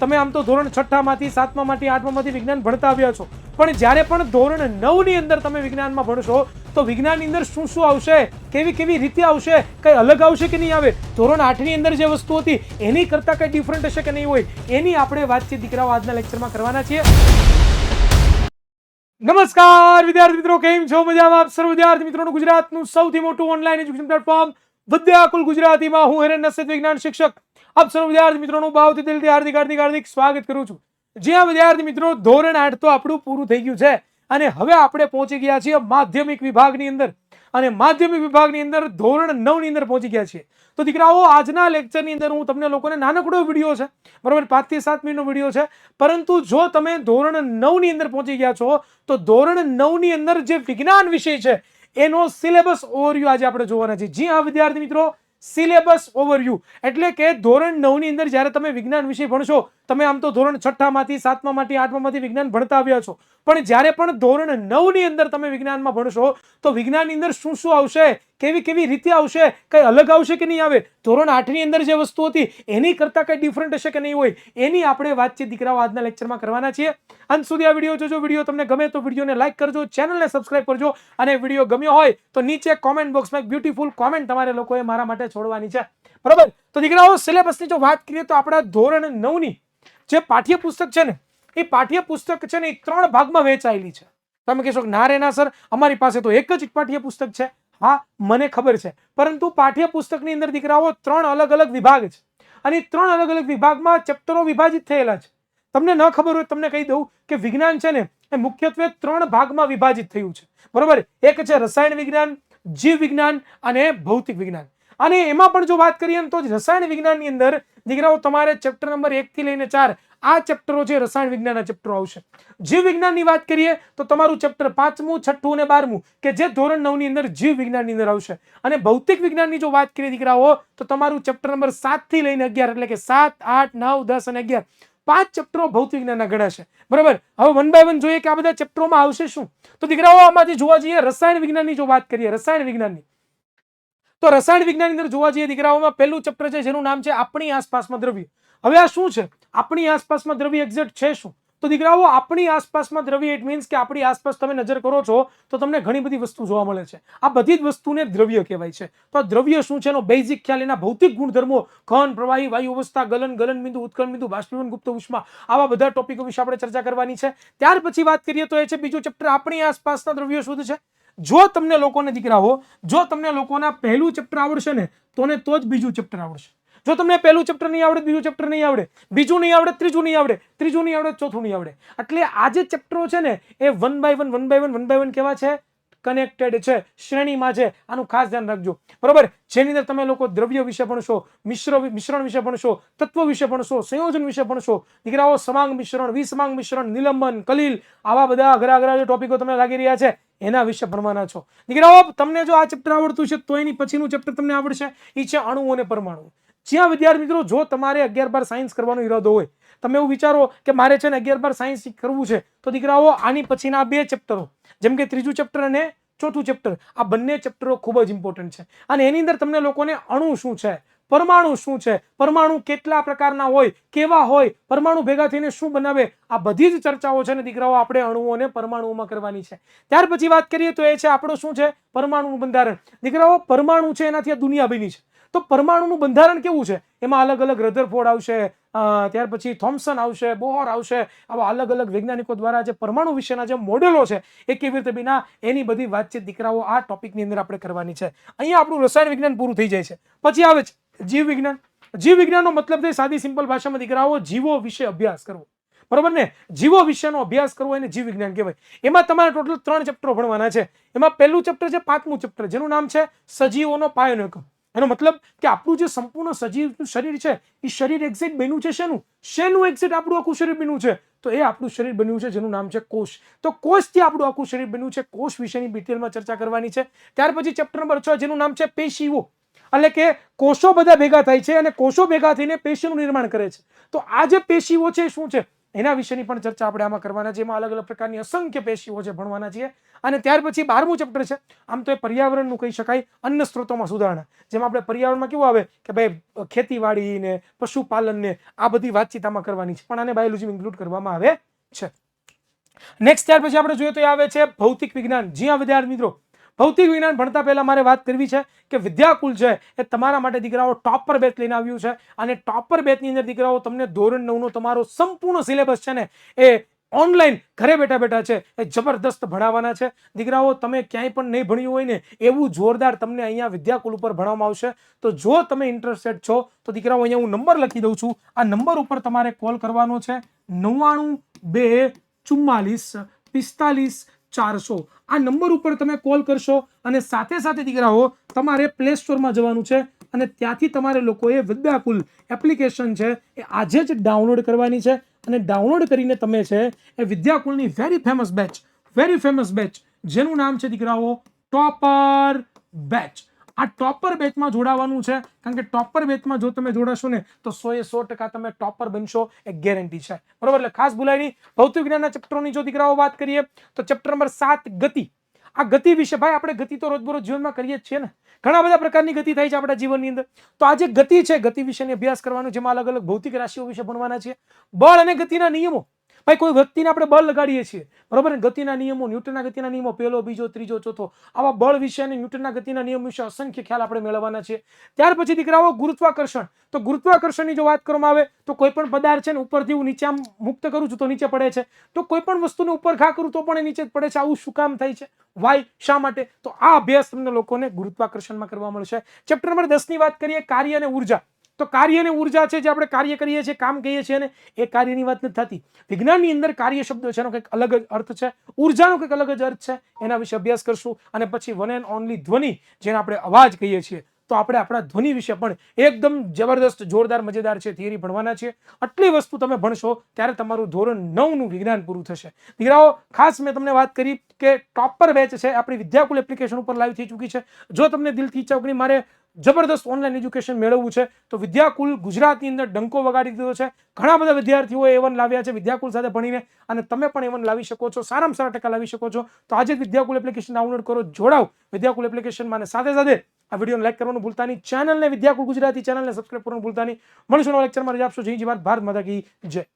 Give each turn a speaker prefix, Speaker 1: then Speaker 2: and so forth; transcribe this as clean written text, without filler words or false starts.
Speaker 1: તમે આમ તો ધોરણ 6 માંથી 7મા માંથી 8મા માંથી વિજ્ઞાન ભણતા આવ્યા છો, પણ જ્યારે પણ ધોરણ 9 ની અંદર તમે વિજ્ઞાનમાં ભણશો તો વિજ્ઞાનની અંદર શું શું આવશે, કેવી કેવી રીતે આવશે, કઈ અલગ આવશે કે નહીં આવે, ધોરણ 8 ની અંદર જે વસ્તુ હતી એની કરતાં કઈ ડિફરન્ટ હશે કે નહીં હોય, એની આપણે વાતચીત દીકરાઓ આજના લેક્ચરમાં કરવાના છીએ. નમસ્કાર વિદ્યાર્થી મિત્રો, કેમ છો? મજામાં? આપ સર્વ વિદ્યાર્થી મિત્રોનું ગુજરાતનું સૌથી મોટું ઓનલાઈન એજ્યુકેશન પ્લેટફોર્મ વિદ્યાકુલ ગુજરાતીમાં હું હિરેન નસદ વિજ્ઞાન શિક્ષક આપ સર્વ વિદ્યાર્થી મિત્રોનું ભાવથી દિલથી હાર્દિક સ્વાગત કરું છું. જ્યાં વિદ્યાર્થી મિત્રો ધોરણ 8 તો આપણું પૂરું થઈ ગયું છે અને હવે આપણે પહોંચી ગયા છીએ માધ્યમિક વિભાગની અંદર, અને માધ્યમિક વિભાગની અંદર ધોરણ 9 ની અંદર પહોંચી ગયા છીએ. તો દીકરાઓ, આજના લેક્ચરની અંદર હું તમને લોકોને નાનકડો વિડીયો છે, બરાબર, 5 થી 7 મિનિટનો વિડીયો છે, પરંતુ જો તમે ધોરણ 9 ની અંદર પહોંચી ગયા છો તો ધોરણ 9 ની અંદર જે વિજ્ઞાન વિષય છે એનો સિલેબસ ઓવરવ્યુ આજે આપણે જોવાના છે. જી હા વિદ્યાર્થી મિત્રો, સિલેબસ ઓવરવ્યુ એટલે કે ધોરણ 9 ની અંદર જ્યારે તમે વિજ્ઞાન વિષય ભણશો, તમે આમ તો ધોરણ 6 માંથી 7મા માંથી 8મા માંથી વિજ્ઞાન ભણતા આવ્યા છો, પણ જ્યારે પણ ધોરણ 9 ની અંદર તમે વિજ્ઞાનમાં ભણશો તો વિજ્ઞાનની અંદર શું શું આવશે, કેવી કેવી રીતે આવશે, કઈ અલગ આવશે કે નહીં આવે, ધોરણ 8 ની અંદર જે વસ્તુ હતી એની કરતાં કઈ ડિફરન્ટ હશે કે નહીં હોય, એની આપણે વાતચીત દીકરાઓ આજના લેક્ચરમાં કરવાના છીએ. અંત સુધી આ વિડીયો જોજો. વિડીયો તમને ગમે તો વિડીયોને લાઈક કરજો, ચેનલને સબસ્ક્રાઇબ કરજો, અને વિડીયો ગમ્યો હોય તો નીચે કોમેન્ટ બોક્સમાં એક બ્યુટીફુલ કોમેન્ટ તમારે લોકોએ મારા માટે છોડવાની છે, બરાબર. તો દીકરાઓ, સિલેબસની જો વાત કરીએ તો આપણા ધોરણ 9 ની જે પાઠ્યપુસ્તક છે ને, એ પાઠ્યપુસ્તક છે ને એ 3 ભાગમાં વહેંચાયેલી છે. તમે કહેશો કે ના રે ના સર, અમારી પાસે તો એક જ પાઠ્યપુસ્તક છે. હા, મને ખબર છે, પરંતુ પાઠ્યપુસ્તકની અંદર દીકરાઓ 3 અલગ અલગ વિભાગ છે, અને 3 અલગ અલગ વિભાગમાં ચેપ્ટરો વિભાજિત થયેલા છે. તમને ન ખબર હોય તમને કહી દઉં કે વિજ્ઞાન છે ને એ મુખ્યત્વે 3 ભાગમાં વિભાજિત થયું છે, બરોબર. એક છે રસાયણ વિજ્ઞાન, જીવ વિજ્ઞાન અને ભૌતિક વિજ્ઞાન. અને એમાં પણ જો વાત કરીએ તો રસાયણ વિજ્ઞાનની અંદર દીકરાઓ તમારે ચેપ્ટર નંબર 1 થી લઈને 4 આ ચેપ્ટરો છે, રસાયણ વિજ્ઞાનના ચેપ્ટરો આવશે. જીવ વિજ્ઞાનની વાત કરીએ તો તમારું ચેપ્ટર 5મું, 6ઠું અને 12મું કે જે ધોરણ 9 ની અંદર જીવ વિજ્ઞાનની અંદર આવશે. અને ભૌતિક વિજ્ઞાનની જો વાત કરીએ દીકરાઓ તો તમારું ચેપ્ટર નંબર 7 થી લઈને 11 એટલે કે 7, 8, 9, 10 અને 11 5 ચેપ્ટરો ભૌતિક વિજ્ઞાનના ગણાશે, બરાબર. હવે વન બાય વન જોઈએ કે આ બધા ચેપ્ટરોમાં આવશે શું. તો દીકરાઓ, આમાંથી જોવા જઈએ રસાયણ વિજ્ઞાનની જો વાત કરીએ, રસાયણ વિજ્ઞાનની, તો રસાયણ વિજ્ઞાનની અંદર જોવા જઈએ દીકરાઓમાં પહેલું ચેપ્ટર છે જેનું નામ છે આપણી આસપાસમાં દ્રવ્ય. હવે આ શું છે? આપણી આસપાસમાં દ્રવ્ય એક્ઝેક્ટ છે શું? તો દીકરાઓ, આપણી આસપાસમાં દ્રવ્ય ઇટ મીન્સ કે આપણી આસપાસ તમે નજર કરો છો તો તમને ઘણી બધી વસ્તુ જોવા મળે છે. આ બધી જ વસ્તુને દ્રવ્ય કહેવાય છે. તો દ્રવ્ય શું છે એનો બેઝિક ખ્યાલ, એના ભૌતિક ગુણધર્મો, ઘન, પ્રવાહી, વાયુ અવસ્થા, ગલન, ગલન બિંદુ, ઉત્કલન બિંદુ, બાષ્પીભવન, ગુપ્ત ઉષ્મા, આવા બધા ટોપિકો વિશે આપણે ચર્ચા કરવાની છે. ત્યાર પછી વાત કરીએ તો એ છે બીજું ચેપ્ટર આપણી આસપાસના દ્રવ્યો શું છે. જો તમને લોકોને દીકરાઓ, જો તમને લોકોના પહેલું ચેપ્ટર આવડશે ને તો જ બીજું ચેપ્ટર આવડશે. જો તમને પહેલું ચેપ્ટર નહીં આવડે, બીજું ચેપ્ટર નહીં આવડે, બીજું નહીં આવડે, ત્રીજું નહીં આવડે, ત્રીજું નહીં આવડે, ચોથું નહીં આવડે. એટલે આ જે ચેપ્ટરો છે ને એ વન બાય વન કેવા છે? કનેક્ટેડ છે, શ્રેણીમાં છે. આનું ખાસ ધ્યાન રાખજો, બરોબર. જેની અંદર તમે લોકો દ્રવ્ય વિશે ભણશો, મિશ્રણ વિશે ભણશો, તત્વ વિશે ભણશો, સંયોજન વિશે ભણશો દીકરાઓ, સમાંગ મિશ્રણ, વિસમાંગ મિશ્રણ, નિલંબન, કલીલ, આવા બધા અઘરા જે ટોપિકો તમને લાગી રહ્યા છે એના વિશે ભણવાના છો દીકરાઓ. તમને જો આ ચેપ્ટર આવડતું છે તો એની પછીનું ચેપ્ટર તમને આવડશે, એ છે અણુ અને પરમાણુ. જ્યાં વિદ્યાર્થી મિત્રો, જો તમારે 11-12 સાયન્સ કરવાનો ઈરાદો હોય, તમે એવું વિચારો કે મારે છે ને 11-12 સાયન્સ કરવું છે, તો દીકરાઓ આની પછીના 2 ચેપ્ટરો, જેમ કે ત્રીજું ચેપ્ટર અને ચોથું ચેપ્ટર, આ બંને ચેપ્ટરો ખૂબ જ ઇમ્પોર્ટન્ટ છે. અને એની અંદર તમને લોકોને અણુ શું છે, પરમાણુ શું છે, પરમાણુ કેટલા પ્રકારના હોય, કેવા હોય, પરમાણુ ભેગા થઈને શું બનાવે, આ બધી જ ચર્ચાઓ છે ને દીકરાઓ આપણે અણુઓ અને પરમાણુઓમાં કરવાની છે. ત્યાર પછી વાત કરીએ તો એ છે આપણો શું છે? પરમાણુનું બંધારણ. દીકરાઓ, પરમાણુ છે એનાથી આ દુનિયા બની છે. તો પરમાણુનું બંધારણ કેવું છે? એમાં અલગ અલગ રધરફોર્ડ આવશે, ત્યાર પછી થોમ્સન આવશે, બોહર આવશે. આવા અલગ અલગ વૈજ્ઞાનિકો દ્વારા જે પરમાણુ વિશેના જે મોડેલો છે એ કેવી રીતે બન્યા, એની બધી વાતચીત દીકરાઓ આ ટોપિકની અંદર આપણે કરવાની છે. અહીંયા આપણું રસાયણ વિજ્ઞાન પૂરું થઈ જાય છે. પછી આવે છે જીવ વિજ્ઞાન. જીવ વિજ્ઞાનનો મતલબ છે સાદી સિમ્પલ ભાષામાં દીકરાઓ જીવો વિશે અભ્યાસ કરવો, બરોબર ને. જીવો વિશેનો અભ્યાસ કરવો એને જીવ વિજ્ઞાન કહેવાય. એમાં તમારે ટોટલ 3 ચેપ્ટરો ભણવાના છે. એમાં પહેલું ચેપ્ટર છે 5મું ચેપ્ટર, જેનું નામ છે સજીવોનો પાયાનો એકમ. એનો મતલબ કે આપણું જે સંપૂર્ણ સજીવનું શરીર છે એ શરીર એક્ઝેક્ટ બન્યું છે શેનું એક્ઝેક્ટ આપણું આખું શરીર બન્યું છે, તો એ આપણું શરીર બન્યું છે જેનું નામ છે કોષ. તો કોષથી આપણું આખું શરીર બન્યું છે. કોષ વિશેની ડિટેલમાં ચર્ચા કરવાની છે. ત્યાર પછી ચેપ્ટર નંબર 6 જેનું નામ છે પેશીઓ, એટલે કે કોષો બધા ભેગા થાય છે અને કોષો ભેગા થઈને પેશીનું નિર્માણ કરે છે. તો આ જે પેશીઓ છે શું છે? એના વિશેની પણ ચર્ચા આપણે આમાં કરવાના છે. એમાં અલગ અલગ પ્રકારની અસંખ્ય પેશીઓ છે ભણવાના છીએ. અને ત્યાર પછી 12મું ચેપ્ટર છે, આમ તો એ પર્યાવરણનું કહી શકાય, અન્ન સ્ત્રોતોમાં સુધારણા. જેમાં આપણે પર્યાવરણમાં કેવું આવે કે ભાઈ ખેતીવાડી ને પશુપાલન ને આ બધી વાતચીત આમાં કરવાની છે, પણ આને બાયોલોજી ઇન્ક્લુડ કરવામાં આવે છે. નેક્સ્ટ ત્યાર પછી આપણે જોઈએ તો એ આવે છે ભૌતિક વિજ્ઞાન. જી હા વિદ્યાર્થી મિત્રો, ભૌતિક વિજ્ઞાન ભણતા પહેલા મારે વાત કરવી છે કે વિદ્યાકુલ છે એ તમારા માટે દીકરાઓ ટોપર બેચ લઈને આવ્યું છે. અને ટોપર બેચની અંદર દીકરાઓ તમને ધોરણ 9નો તમારો સંપૂર્ણ સિલેબસ છે ને એ ઓનલાઈન ઘરે બેઠા બેઠા છે એ જબરદસ્ત ભણાવવાના છે. દીકરાઓ તમે ક્યાંય પણ નહીં ભણ્યું હોય ને એવું જોરદાર તમને અહીંયા વિદ્યાકુલ ઉપર ભણાવવામાં આવશે. તો જો તમે ઇન્ટરેસ્ટેડ છો તો દીકરાઓ અહીંયા હું નંબર લખી દઉં છું. આ નંબર ઉપર તમારે કોલ કરવાનો છે 99 2 44 45 400. આ નંબર ઉપર તમે કોલ કરશો અને સાથે સાથે દીકરાઓ તમારે પ્લે સ્ટોરમાં જવાનું છે અને ત્યાંથી તમારે લોકોએ વિદ્યાકુલ એપ્લિકેશન છે એ આજે જ ડાઉનલોડ કરવાની છે. અને ડાઉનલોડ કરીને તમે છે એ વિદ્યાકુલની વેરી ફેમસ બેચ જેનું નામ છે દીકરાઓ ટોપર બેચ. આ ટોપર બેચમાં જોડાવાનું છે, કારણ કે ટોપર બેચમાં જો તમે જોડાશો ને તો 100% તમે ટોપર બનશો એ ગેરંટી છે. બરોબર, એટલે ખાસ ભૂલાય નહીં. ભૌતિક વિજ્ઞાનના ચેપ્ટરોની જો દીકરાઓ વાત કરીએ તો ચેપ્ટર નંબર 7 ગતિ. આ ગતિ વિશે ભાઈ આપણે ગતિ તો રોજબરોજ જીવનમાં કરીએ જ છીએ ને, ઘણા બધા પ્રકારની ગતિ થાય છે આપણા જીવનની અંદર. તો આ જે ગતિ છે, ગતિ વિશેની અભ્યાસ કરવાનો, જેમાં અલગ અલગ ભૌતિક રાશિઓ વિશે ભણવાના છીએ. બળ અને ગતિના નિયમો. ભાઈ કોઈ વ્યક્તિને આપણે બળ લગાડીએ છીએ, બરોબર, ગતિના નિયમો, ન્યૂટનના ગતિના નિયમો, પહેલો, બીજો, ત્રીજો, ચોથો, આવા બળ વિશે અને ન્યૂટનના ગતિના નિયમ વિશે અસંખ્ય ખ્યાલ આપણે મેળવવાના છે. ત્યાર પછી દીકરાઓ ગુરુત્વાકર્ષણ. તો ગુરુત્વાકર્ષણની જો વાત કરવામાં આવે તો કોઈ પણ પદાર્થ છે ને ઉપરથી હું નીચે આમ મુક્ત કરું છું તો નીચે પડે છે, તો કોઈ પણ વસ્તુને ઉપર ઘા કરું તો પણ એ નીચે જ પડે છે. આવું શું કામ થાય છે? વાય, શા માટે? તો આ અભ્યાસ તમને લોકોને ગુરુત્વાકર્ષણમાં કરવા મળશે. ચેપ્ટર નંબર 10 ની વાત કરીએ, કાર્ય અને ઉર્જા. તો કાર્ય અને ઉર્જા છે, જે આપણે કાર્ય કરીએ છીએ, કામ કહીએ છીએ ને, એ કાર્યની વાત નથી થતી. વિજ્ઞાનની અંદર કાર્ય શબ્દ છે એનો કંઈક અલગ જ અર્થ છે, ઉર્જાનો કંઈક અલગ જ અર્થ છે. એના વિશે અભ્યાસ કરશું. અને પછી વન એન્ડ ઓનલી ધ્વનિ, જેને આપણે અવાજ કહીએ છીએ, તો આપણે આપણા ધ્વનિ વિશે પણ એકદમ જબરદસ્ત જોરદાર મજેદાર છે થિયરી ભણવાના છે. આટલી વસ્તુ તમે ભણશો ત્યારે તમારું ધોરણ 9નું વિજ્ઞાન પૂરું થશે. દીકરાઓ ખાસ મેં તમને વાત કરી કે ટોપર બેચ છે આપણી વિદ્યાકુલ એપ્લિકેશન ઉપર લાઈવ થઈ ચૂકી છે. જો તમને દિલથી ઈચ્છા કે મારે જબરદસ્ત ઓનલાઈન એજ્યુકેશન મેળવવું છે તો વિદ્યાકુલ ગુજરાતની અંદર ડંકો વગાડી દીધો છે. ઘણા બધા વિદ્યાર્થીઓ A1 લાવ્યા છે વિદ્યાકુલ સાથે ભણીને, અને તમે પણ A1 લાવી શકો છો, સારામાં સારા ટકા લાવી શકો છો. તો આજે જ વિદ્યાકુલ એપ્લિકેશન ડાઉનલોડ કરો, જોડાઓ વિદ્યાકુલ એપ્લિકેશનમાં, અને સાથે સાથે આ વિડીયોને લાઈક કરવાનું ભૂલતા નહીં. ચેનલને વિદ્યાકુલ ગુજરાતી ચેનલને સબસ્ક્રાઇબ કરવાનું ભૂલતા નહીં. મળીશું નવા લેક્ચરમાં. રજા આપશો. જય જય ભારત. ભારત માતા કી જય.